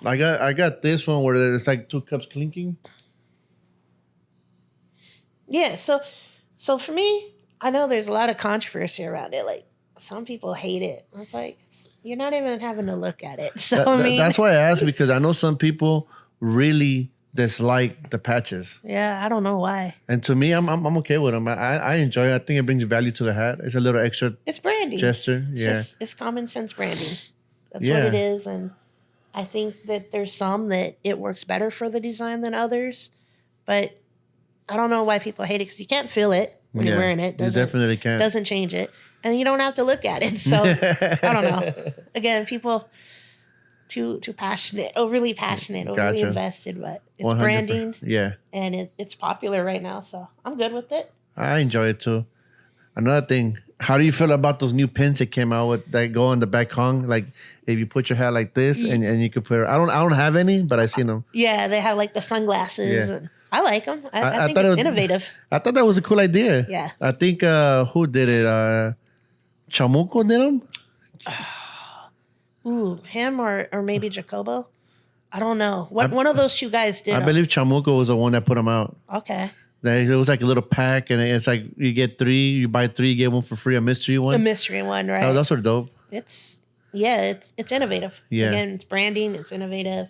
I got this one where it's like 2 cups clinking. Yeah. So for me, I know there's a lot of controversy around it. Like some people hate it. It's like you're not even having to look at it. So I mean, That's why I asked, because I know some people really dislike the patches. yeah, I don't know why. And to me, I'm okay with them. I enjoy it. I think it brings value to the hat. It's a little extra It's branding. gesture. Yeah. It's common sense branding. That's Yeah. what it is. And I think that there's some that it works better for the design than others. But I don't know why people hate it because you can't feel it when you're wearing it. You definitely can. Doesn't change it. And you don't have to look at it. So I don't know. Again, people too passionate, overly Gotcha. invested, but it's 100%. branding Yeah. and it's popular right now. So I'm good with it. I enjoy it too. Another thing, how do you feel about those new pins that came out with that go on the back hung? Like if you put your hat like this and you could put. I don't have any, but I've seen them. Yeah, they have like the sunglasses. Yeah. And I like them. I think thought it's it was innovative. I thought that was a cool idea. Yeah. I think who did it? Chamuco did them. Ooh, him or maybe Jacobo. I don't know. One of those two guys did. I believe Chamuco was the one that put them out. Okay. It was like a little pack, and it's like you get 3, you buy 3, you get one for free, a mystery one. A mystery one, right? Oh, that's sort of dope. It's innovative. Yeah. Again, it's branding, it's innovative,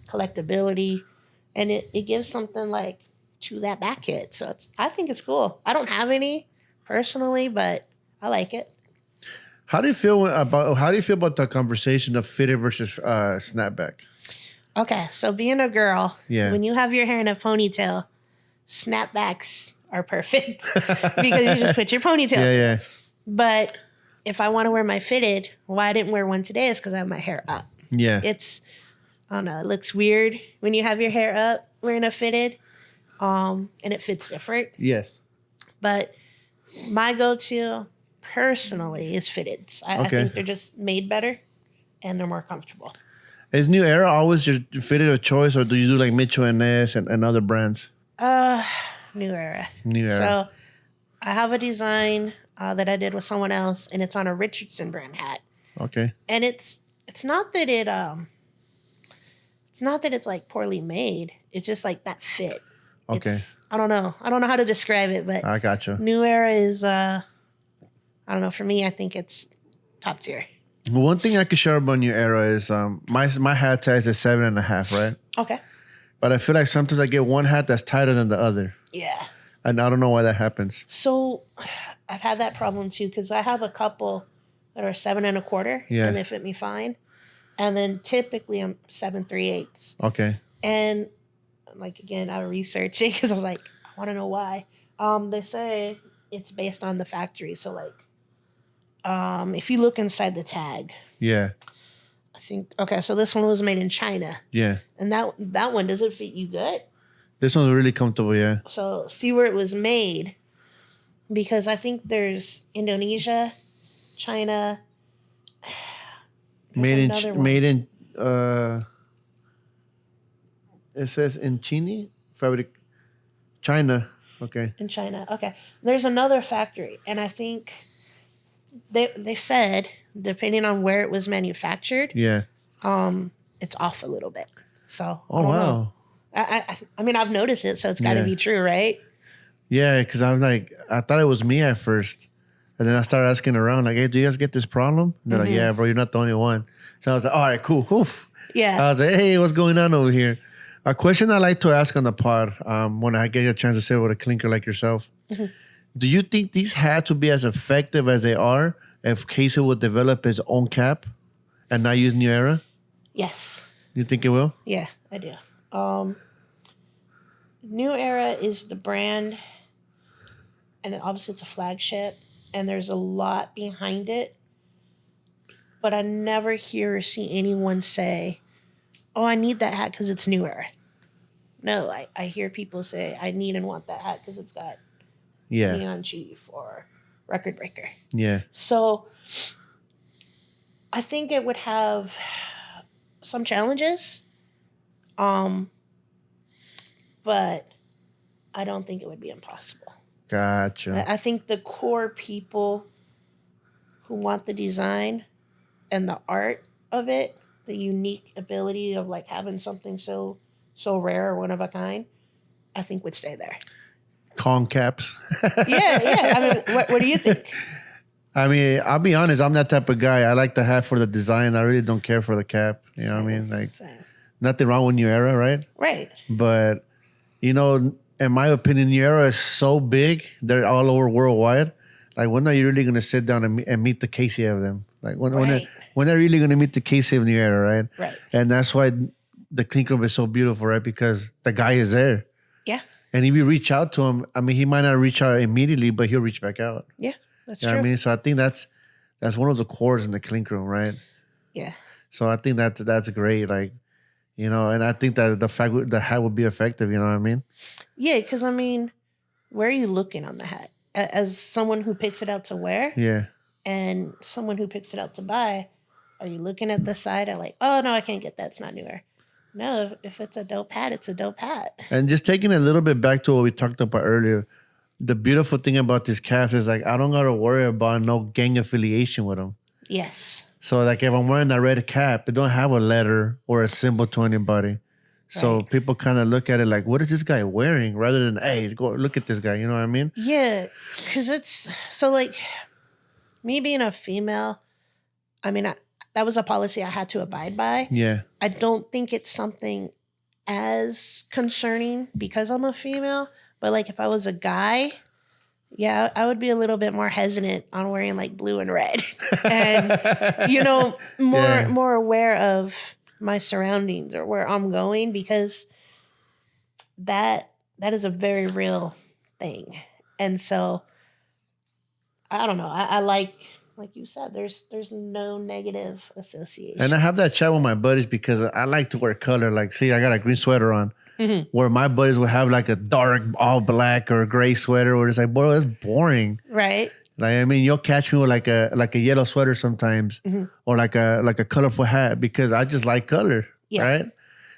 collectability, and it gives something like to that back hit. So I think it's cool. I don't have any personally, but I like it. How do you feel about the conversation of fitted versus snapback? Okay, so being a girl, Yeah. when you have your hair in a ponytail, snapbacks are perfect because you just put your ponytail. Yeah. But if I want to wear my fitted, why I didn't wear one today is because I have my hair up. Yeah. I don't know, it looks weird when you have your hair up wearing a fitted, and it fits different. Yes. But my go-to personally is fitted. I think they're just made better and they're more comfortable. Is New Era always your fitted of choice, or do you do like Mitchell & Ness and other brands? New Era. New Era. So I have a design that I did with someone else, and it's on a Richardson brand hat. Okay. And it's not that it's like poorly made. It's just like that fit. Okay. I don't know how to describe it, but I got you. New Era is I don't know. For me, I think it's top tier. One thing I could share about New Era is my hat size is 7.5, right? Okay. But I feel like sometimes I get one hat that's tighter than the other, Yeah. and I don't know why that happens. So I've had that problem too because I have a couple that are 7.25, Yeah. and they fit me fine. And then typically I'm 7.3/8. Okay. And like again, I researched it because I was like, I want to know why. They say it's based on the factory. So like, if you look inside the tag, Yeah. I think so this one was made in China, Yeah. and that one doesn't fit you good. This one's really comfortable. Yeah. So see where it was made, because I think there's Indonesia, China. Made another one. in it says in China fabric, China. Okay. In China. Okay. There's another factory, and I think they said depending on where it was manufactured, Yeah. it's off a little bit. So Oh I don't wow. know. I mean I've noticed it, so it's got to Yeah. be true, right? Yeah, because I'm like, I thought it was me at first. And then I started asking around, like, hey, do you guys get this problem? And they're like, yeah, bro, you're not the only one. So I was like, all right, cool. Oof. Yeah. I was like, hey, what's going on over here? A question I like to ask on the pod when I get a chance to sit with a clinker like yourself. Do you think these hats would be as effective as they are if Casey would develop his own cap and not use New Era? Yes. You think it will? Yeah, I do. New Era is the brand, and obviously it's a flagship, and there's a lot behind it. But I never hear or see anyone say, oh, I need that hat because it's New Era. No, I hear people say, I need and want that hat because it's got Yeah. Neon Chief or Record Breaker. Yeah. So I think it would have some challenges, but I don't think it would be impossible. Gotcha. I think the core people who want the design and the art of it, the unique ability of like having something so rare or one of a kind, I think would stay there. Kong caps. Yeah. I mean, what do you think? I mean, I'll be honest. I'm that type of guy. I like the hat for the design. I really don't care for the cap. You know what I mean? Like, Same. nothing wrong with New Era, right? Right. But, in my opinion, New Era is so big. They're all over worldwide. Like, when are you really going to sit down and meet the Casey of them? Like, when they're really going to meet the Casey of New Era, right? Right. And that's why the Clink Room is so beautiful, right? Because the guy is there. Yeah. And if you reach out to him, I mean, he might not reach out immediately, but he'll reach back out. Yeah. That's You know true. what I mean? So I think that's one of the cores in the Clink Room, right? Yeah. So I think that's great. Like, and I think that the hat would be effective. You know what I mean? Yeah, because I mean, where are you looking on the hat? As someone who picks it out to wear Yeah. and someone who picks it out to buy, are you looking at the side and like, oh no, I can't get that. It's not New Era. No, if it's a dope hat, it's a dope hat. And just taking it a little bit back to what we talked about earlier, the beautiful thing about these caps is like I don't gotta worry about no gang affiliation with them. Yes. So like if I'm wearing that red cap, it don't have a letter or a symbol to anybody. So Right. people kind of look at it like, what is this guy wearing? Rather than, hey, go look at this guy. You know what I mean? Yeah, because it's so like me being a female. I mean, that was a policy I had to abide by. Yeah. I don't think it's something as concerning because I'm a female. But like if I was a guy, yeah, I would be a little bit more hesitant on wearing like blue and red, and Yeah. more aware of my surroundings or where I'm going because that is a very real thing. And so I don't know. I like you said, there's no negative association. And I have that chat with my buddies because I like to wear color. Like, see, I got a green sweater on. Mhm. Where my buddies will have like a dark all black or gray sweater where it's like, boy, that's boring. Right. Like, I mean, you'll catch me with like a yellow sweater sometimes Mhm. or like a colorful hat because I just like color. Yeah. Right.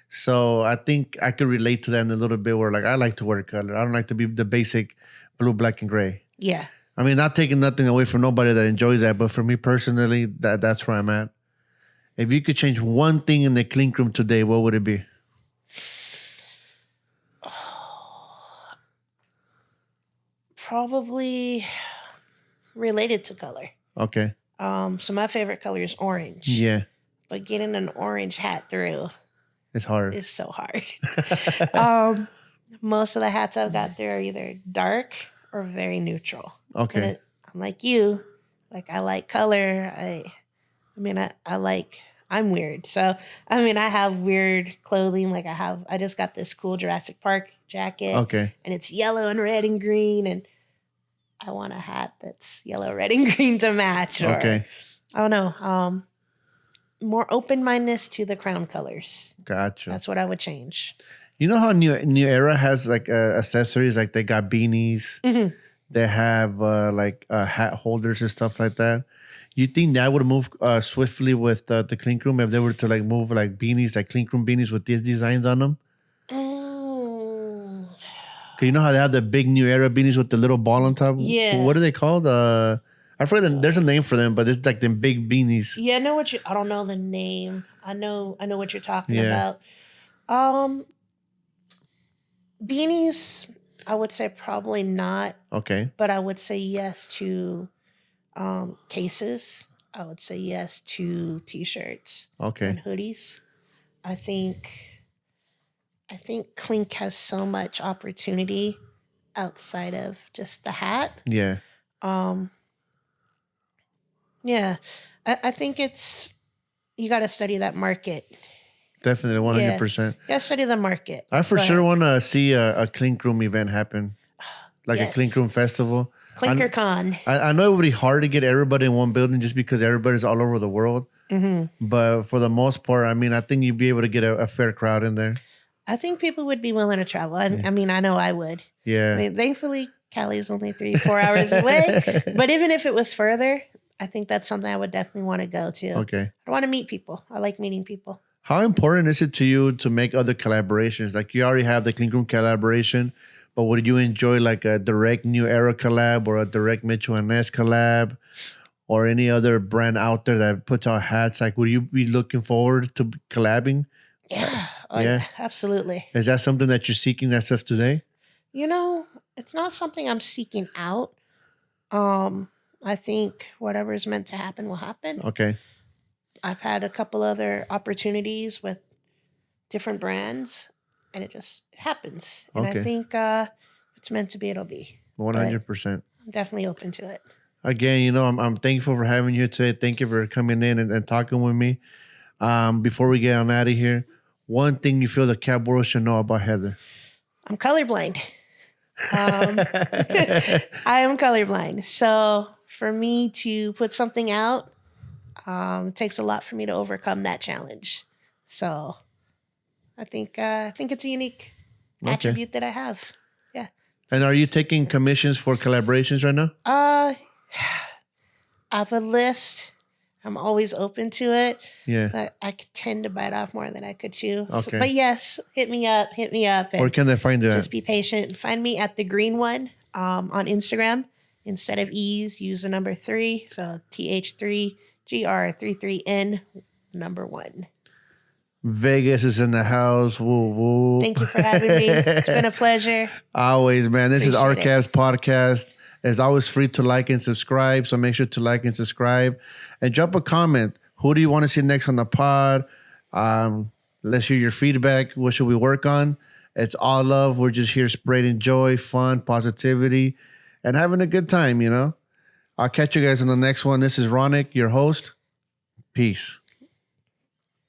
So I think I could relate to that in a little bit where like I like to wear color. I don't like to be the basic blue, black, and gray. Yeah. I mean, not taking nothing away from nobody that enjoys that, but for me personally, that's where I'm at. If you could change one thing in the Clink Room today, what would it be? Probably related to color. Okay. So my favorite color is orange. Yeah. But getting an orange hat through It's hard. is so hard. Most of the hats I've got through are either dark or very neutral. Okay. I'm like you. Like I like color. I'm weird. So I mean I have weird clothing. Like I just got this cool Jurassic Park jacket. Okay. And it's yellow and red and green. And I want a hat that's yellow, red, and green to match. Or, Okay. I don't know. More open-mindedness to the crown colors. Gotcha. That's what I would change. You know how New Era has like accessories, like they got beanies, Mhm. they have hat holders and stuff like that. You think that would move swiftly with the Clink Room if they were to like move like beanies, like Clink Room beanies with these designs on them? Mm. Cause you know how they have the big New Era beanies with the little ball on top. Yeah. What are they called? I forget. There's a name for them, but it's like them big beanies. Yeah, I don't know the name. I know what you're talking Yeah. about. Beanies, I would say probably not, Okay. but I would say yes to cases. I would say yes to t-shirts Okay. and hoodies. I think Clink has so much opportunity outside of just the hat. Yeah. Yeah, I think you got to study that market. Definitely, 100%. You got to study the market. I for But sure want to see a Clink Room event happen, like a Yes. Clink Room festival. Clinker Con. I know it would be hard to get everybody in one building just because everybody's all over the world. Hmm. But for the most part, I mean, I think you'd be able to get a fair crowd in there. I think people would be willing to travel. I mean, I know I would. Yeah. I mean, thankfully, Cali's only 3-4 hours away. But even if it was further, I think that's something I would definitely want to go to. Okay. I want to meet people. I like meeting people. How important is it to you to make other collaborations? Like you already have the Clink Room collaboration, but would you enjoy like a direct New Era collab or a direct Mitchell and Ness collab or any other brand out there that puts out hats? Like, would you be looking forward to collabing? Yeah. Oh, yeah. yeah. Absolutely. Is that something that you're seeking that stuff today? It's not something I'm seeking out. I think whatever is meant to happen will happen. Okay. I've had a couple other opportunities with different brands, and it happens. And I Okay. think if it's meant to be, it'll be. But 100%. I'm definitely open to it. Again, I'm thankful for having you today. Thank you for coming in and talking with me. Before we get on out of here, one thing you feel the cat world should know about Heather. I'm colorblind. I am colorblind. So for me to put something out, it takes a lot for me to overcome that challenge. So I think it's a unique Okay. attribute that I have. Yeah. And are you taking commissions for collaborations right now? I have a list. I'm always open to it, Yeah. but I tend to bite off more than I could chew. Okay. But yes, hit me up, Where and can they find you just at? be patient. Find me at the green one on Instagram. Instead of E's, use the number 3. So TH3GR33N number 1. Vegas is in the house. Woo woo. Thank you for having me. It's been a pleasure. Always, man. This is Appreciate it. RCAP's podcast. It's always free to like and subscribe. So make sure to like and subscribe and drop a comment. Who do you want to see next on the pod? Let's hear your feedback. What should we work on? It's all love. We're just here spreading joy, fun, positivity, and having a good time, I'll catch you guys in the next one. This is Ronick, your host. Peace.